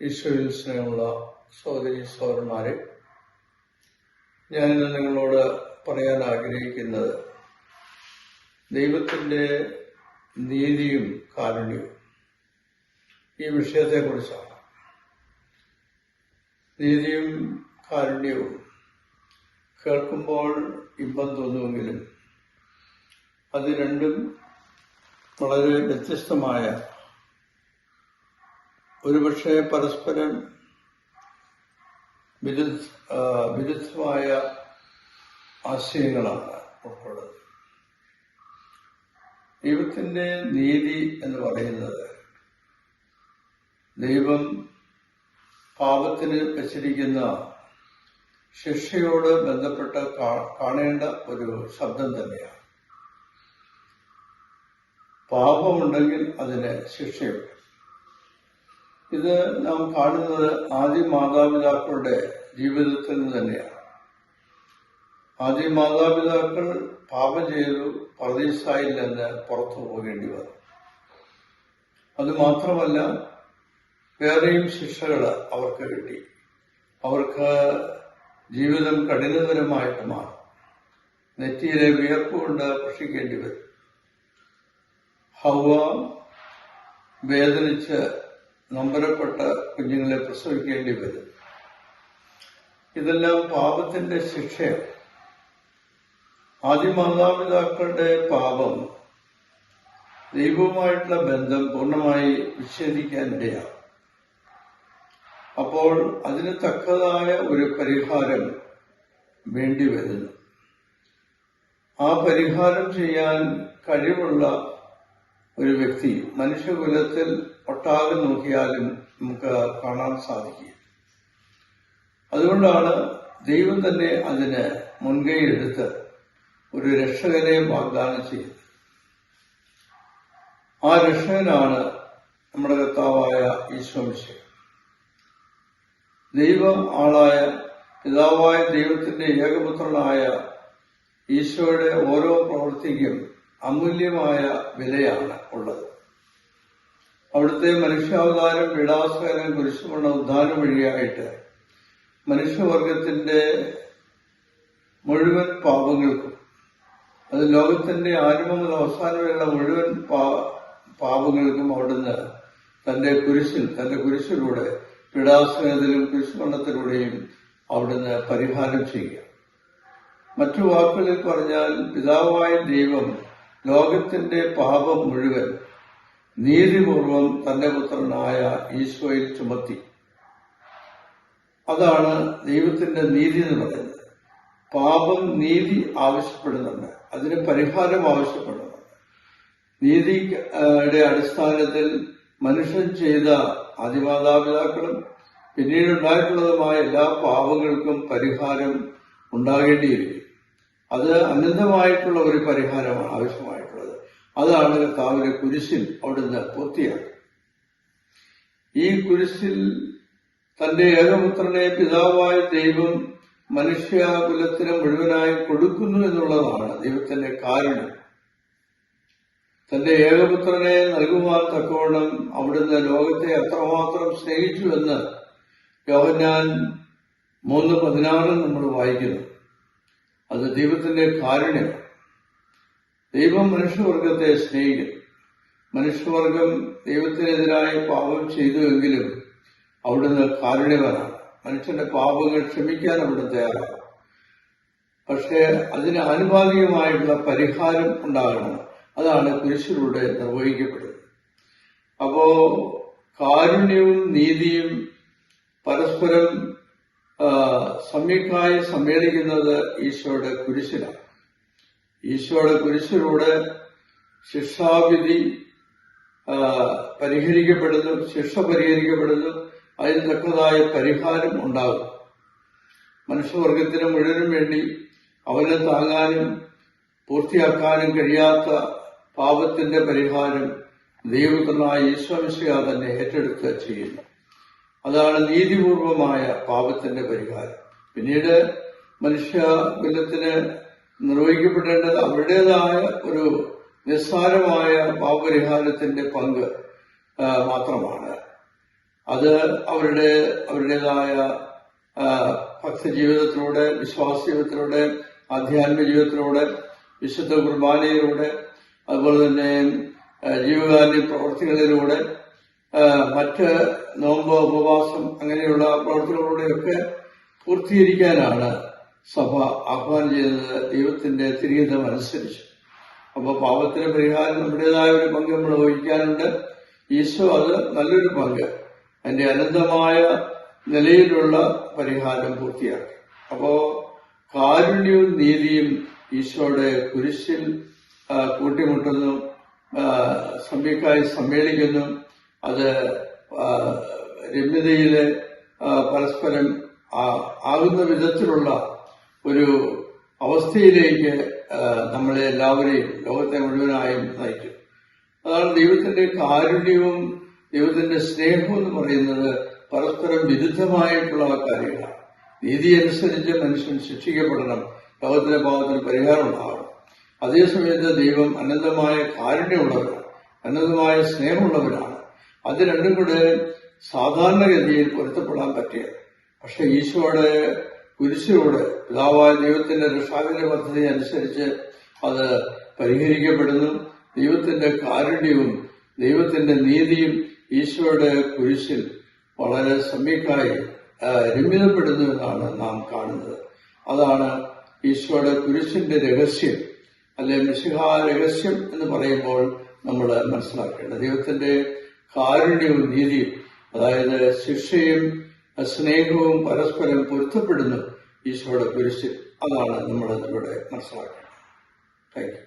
ഈശോയിൽ സ്നേഹമുള്ള സഹോദരി സഹോദരന്മാരെ, ഞാനിന്ന് നിങ്ങളോട് പറയാൻ ആഗ്രഹിക്കുന്നത് ദൈവത്തിൻ്റെ നീതിയും കാരുണ്യവും ഈ വിഷയത്തെക്കുറിച്ചാണ്. നീതിയും കാരുണ്യവും കേൾക്കുമ്പോൾ ഇമ്പം തോന്നുമെങ്കിലും അത് രണ്ടും വളരെ വ്യത്യസ്തമായ, ഒരുപക്ഷെ പരസ്പരം വിരുദ്ധമായ ആശയങ്ങളാണ് ഉൾക്കൊള്ളുന്നത്. ദൈവത്തിൻ്റെ നീതി എന്ന് പറയുന്നത് ദൈവം പാപത്തിന് വച്ചിരിക്കുന്ന ശിക്ഷയോട് ബന്ധപ്പെട്ട് കാണേണ്ട ഒരു ശബ്ദം തന്നെയാണ്. പാപമുണ്ടെങ്കിൽ അതിന് ശിക്ഷയുണ്ട്. ഇത് നാം കാണുന്നത് ആദ്യ മാതാപിതാക്കളുടെ ജീവിതത്തിൽ നിന്ന് തന്നെയാണ്. ആദ്യ മാതാപിതാക്കൾ പാപം ചെയ്തു പർദീസായിൽ നിന്ന് പുറത്തു പോകേണ്ടി വന്നു. അതുമാത്രമല്ല, വേറെയും ശിക്ഷകൾ അവർക്ക് കിട്ടി. അവർക്ക് ജീവിതം കഠിനതരമായിട്ട് മാറും. നെറ്റിയിലെ വിയർപ്പ് കൊണ്ട് ഭക്ഷിക്കേണ്ടി വരും. ഹവ്വ വേദനിച്ച് നൊമ്പരപ്പെട്ട കുഞ്ഞുങ്ങളെ പ്രസവിക്കേണ്ടി വരും. ഇതെല്ലാം പാപത്തിന്റെ ശിക്ഷയാണ്. ആദ്യ മാതാപിതാക്കളുടെ പാപം ദൈവവുമായിട്ടുള്ള ബന്ധം പൂർണ്ണമായി വിച്ഛേദിക്കാനിടയാകും. അപ്പോൾ അതിന് തക്കതായ ഒരു പരിഹാരം വേണ്ടി വരുന്നു. ആ പരിഹാരം ചെയ്യാൻ കഴിവുള്ള ഒരു വ്യക്തി മനുഷ്യകുലത്തിൽ ഒട്ടാകെ നോക്കിയാലും നമുക്ക് കാണാൻ സാധിക്കും. അതുകൊണ്ടാണ് ദൈവം തന്നെ അതിന് മുൻകൈ എടുത്ത് ഒരു രക്ഷകനെ വാഗ്ദാനം ചെയ്തത്. ആ രക്ഷകനാണ് നമ്മുടെ കർത്താവായ ഈശോ മിശിഹ. ദൈവം ആളായ പിതാവായ ദൈവത്തിന്റെ ഏകപുത്രനായ ഈശോയുടെ ഓരോ പ്രവൃത്തിക്കും അമൂല്യമായ വിലയാണ് ഉള്ളത്. അവിടുത്തെ മനുഷ്യാവതാരം, പീഡാസഹനം, കുരിശുമരണ, ഉദ്ധാനം വഴിയായിട്ട് മനുഷ്യവർഗത്തിന്റെ മുഴുവൻ പാപങ്ങൾക്കും, അത് ലോകത്തിന്റെ ആരംഭം മുതൽ അവസാനം വരെയുള്ള മുഴുവൻ പാപങ്ങൾക്കും അവിടുന്ന് തന്റെ കുരിശിലൂടെ, പീഡാസഹനത്തിലും കുരിശുമരണത്തിലൂടെയും അവിടുന്ന് പരിഹാരം ചെയ്യുക. മറ്റു വാക്കുകളിൽ പറഞ്ഞാൽ, പിതാവായ ദൈവം ലോകത്തിന്റെ പാപം മുഴുവൻ നീതിപൂർവം തന്റെ പുത്രനായ ഈശോയിൽ ചുമത്തി. അതാണ് ദൈവത്തിന്റെ നീതി എന്ന് പറയുന്നത്. പാപം നീതി ആവശ്യപ്പെടുന്നുണ്ട്, അതിന് പരിഹാരം ആവശ്യപ്പെടുന്നുണ്ട്. നീതിയുടെ അടിസ്ഥാനത്തിൽ മനുഷ്യൻ ചെയ്ത ആദിമാതാപിതാക്കളും പിന്നീടുണ്ടായിട്ടുള്ളതുമായ എല്ലാ പാപങ്ങൾക്കും പരിഹാരം ഉണ്ടാകേണ്ടിയിരിക്കും. അത് അനന്തമായിട്ടുള്ള ഒരു പരിഹാരമാണ് ആവശ്യമായിട്ടുള്ളത്. അതാണ് കർത്താവിന്റെ കുരിശിൽ അവിടുന്ന് പൂർത്തിയാക്കി. ഈ കുരിശിൽ തന്റെ ഏകപുത്രനെ പിതാവായ ദൈവം മനുഷ്യകുലത്തിന് മുഴുവനായി കൊടുക്കുന്നു എന്നുള്ളതാണ് ദൈവത്തിന്റെ കാരുണ്യം. തന്റെ ഏകപുത്രനെ നൽകുവാൻ തക്കവണ്ണം അവിടുന്ന് ലോകത്തെ അത്രമാത്രം സ്നേഹിച്ചു എന്ന് യോഹന്നാൻ 3:16 നമ്മൾ വായിക്കുന്നു. അത് ദൈവത്തിന്റെ കാരുണ്യം. ദൈവം മനുഷ്യവർഗത്തെ സ്നേഹിക്കും. മനുഷ്യവർഗം ദൈവത്തിനെതിരായി പാപം ചെയ്തുവെങ്കിലും അവിടുന്ന് കാരുണ്യവാനാണ്. മനുഷ്യന്റെ പാപങ്ങൾ ക്ഷമിക്കാൻ അവിടുന്ന് തയ്യാറാണ്. പക്ഷേ അതിന് ആനുപാതികമായിട്ടുള്ള പരിഹാരം ഉണ്ടാകണം. അതാണ് കുരിശിലൂടെ നിർവഹിക്കപ്പെടുന്നത്. അപ്പോ കാരുണ്യവും നീതിയും പരസ്പരം സംയുക്തമായി സമ്മേളിക്കുന്നത് ഈശോയുടെ കുരിശിലാണ്. ഈശോയുടെ കുരിശിലൂടെ ശിക്ഷാവിധി പരിഹരിക്കപ്പെടുന്നു, ശിക്ഷ പരിഹരിക്കപ്പെടുന്നു. അതിന് തക്കതായ പരിഹാരം ഉണ്ടാകും. മനുഷ്യവർഗത്തിന് മുഴുവനും വേണ്ടി അവനെ താങ്ങാനും പൂർത്തിയാക്കാനും കഴിയാത്ത പാപത്തിന്റെ പരിഹാരം ദൈവപുത്രനായ ഈശോ മിശിഹ തന്നെ ഏറ്റെടുത്ത് ചെയ്യുന്നു. അതാണ് നീതിപൂർവമായ പാപത്തിന്റെ പരിഹാരം. പിന്നീട് മനുഷ്യകുലത്തിന് നിർവഹിക്കപ്പെടേണ്ടത് അവരുടേതായ ഒരു നിസ്സാരമായ പാപപരിഹാരത്തിന്റെ പങ്ക് മാത്രമാണ്. അത് അവരുടേതായ ഭക്തജീവിതത്തിലൂടെ, വിശ്വാസ ജീവിതത്തിലൂടെ, ആധ്യാത്മിക ജീവിതത്തിലൂടെ, വിശുദ്ധ കുർബാനയിലൂടെ, അതുപോലെ തന്നെ ജീവകാരുണ്യ പ്രവർത്തികളിലൂടെ, മറ്റ് നോമ്പ്, ഉപവാസം അങ്ങനെയുള്ള പ്രവർത്തികളിലൂടെയൊക്കെ പൂർത്തീകരിക്കാനാണ് സഭ ആഹ്വാനം ചെയ്യുന്നത് ദൈവത്തിന്റെ തിരിഹിതം അനുസരിച്ച്. അപ്പോൾ പാപത്തിന് പരിഹാരം നമ്മുടേതായ ഒരു പങ്ക് നമ്മൾ വഹിക്കാനുണ്ട്. ഈശോ അത് നല്ലൊരു പങ്ക്, അതിന്റെ അനന്തമായ നിലയിലുള്ള പരിഹാരം പൂർത്തിയാക്കി. അപ്പോ കാരുണ്യവും നീതിയും ഈശോയുടെ കുരിശിൽ കൂട്ടിമുട്ടുന്നു, സമ്യക്കായി സമ്മേളിക്കുന്നു. അത് രമ്യതയില് പരസ്പരം ആകുന്ന വിധത്തിലുള്ള ഒരു അവസ്ഥയിലേക്ക് നമ്മളെ എല്ലാവരെയും, ലോകത്തെ മുഴുവനായും നയിക്കും. അതാണ് ദൈവത്തിന്റെ കാരുണ്യവും ദൈവത്തിന്റെ സ്നേഹവും എന്ന് പറയുന്നത് പരസ്പരം വിരുദ്ധമായിട്ടുള്ള കാര്യങ്ങളാണ്. നീതി അനുസരിച്ച് മനുഷ്യൻ ശിക്ഷിക്കപ്പെടണം, ലോകത്തിലെ പാപത്തിന് പരിഹാരം ഉണ്ടാവണം. അതേസമയത്ത് ദൈവം അനന്തമായ കാരുണ്യമുള്ളവരാണ്, അനന്തമായ സ്നേഹമുള്ളവരാണ്. അത് രണ്ടും കൂടെ സാധാരണഗതിയിൽ പൊരുത്തപ്പെടാൻ പറ്റിയ, പക്ഷെ ഈശോയുടെ കുരിശിലൂടെ പിതാവായ ദൈവത്തിന്റെ രക്ഷാകര പദ്ധതി അനുസരിച്ച് അത് പരിഹരിക്കപ്പെടുന്നു. ദൈവത്തിന്റെ കാരുണ്യവും ദൈവത്തിന്റെ നീതിയും ഈശോയുടെ കുരിശിൽ വളരെ സമ്യക്കായി രമ്യതപ്പെടുന്നു എന്നാണ് നാം കാണുന്നത്. അതാണ് ഈശോയുടെ കുരിശിന്റെ രഹസ്യം, അല്ലെ മിശിഹാ രഹസ്യം എന്ന് പറയുമ്പോൾ നമ്മൾ മനസ്സിലാക്കേണ്ടത്. ദൈവത്തിന്റെ കാരുണ്യവും നീതിയും, അതായത് ശിക്ഷയും സ്നേഹവും പരസ്പരം പൊരുത്തപ്പെടുന്നു ഈശോയുടെ കുരിശിൽ. അതാണ് നമ്മൾ ഇവിടെ മനസ്സിലാക്കേണ്ടത്. Thank you.